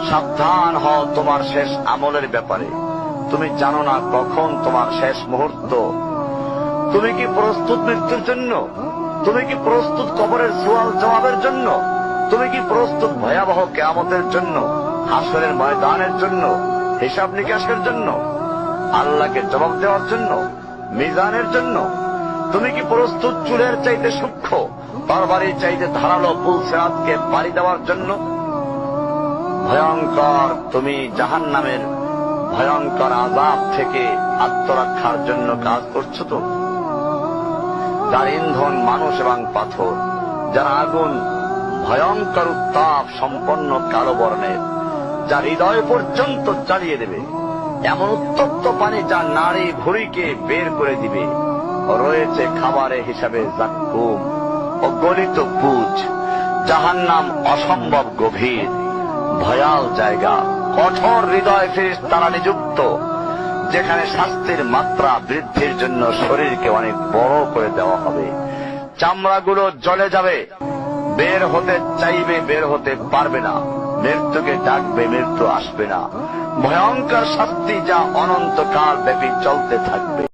সাবধান হও তোমার শেষ আমলের ব্যাপারে। তুমি জানো না কখন তোমার শেষ মুহূর্ত। তুমি কি প্রস্তুত মৃত্যুর জন্য? তুমি কি প্রস্তুত কবরের সওয়াল জবাবের জন্য? তুমি কি প্রস্তুত ভয়াবহ কিয়ামতের জন্য, হাসরের ময়দানের জন্য, হিসাব নিকাশের জন্য, আল্লাহকে জবাব দেওয়ার জন্য, মিজানের জন্য? তুমি কি প্রস্তুত চুলের চাইতে সূক্ষ্ম, তরবারির চাইতে ধারালো পুল সিরাতকে পাড়ি দেওয়ার জন্য? ভয়ঙ্কর তুমি জাহান্নামের ভয়ঙ্কর আযাব থেকে আত্মরক্ষার জন্য কাজ করছো তো? যার ইন্ধন মানুষ এবং পাথর, যার আগুন ভয়ঙ্কর উত্তাপ সম্পন্ন কালো বর্ণের, যা হৃদয় পর্যন্ত জ্বালিয়ে দেবে, এমন উত্তপ্ত পানি যা নাড়ি ভুঁড়িকে বের করে দিবে। রয়েছে খাবারের হিসাবে জাক্কুম ও গলিত পুঁজ। জাহান্নাম অসম্ভব গভীর, ভয়াল জায়গা, কঠোর হৃদয় ফেরেশতারা নিযুক্ত, যেখানে শাস্তির মাত্রা বৃদ্ধির জন্য শরীরকে অনেক বড় করে দেওয়া হবে। চামড়াগুলো জ্বলে যাবে, বের হতে চাইবে, বের হতে পারবে না। মৃত্যুকে ডাকবে, মৃত্যু আসবে না। ভয়ঙ্কর শাস্তি যা অনন্তকাল ব্যাপী চলতে থাকবে।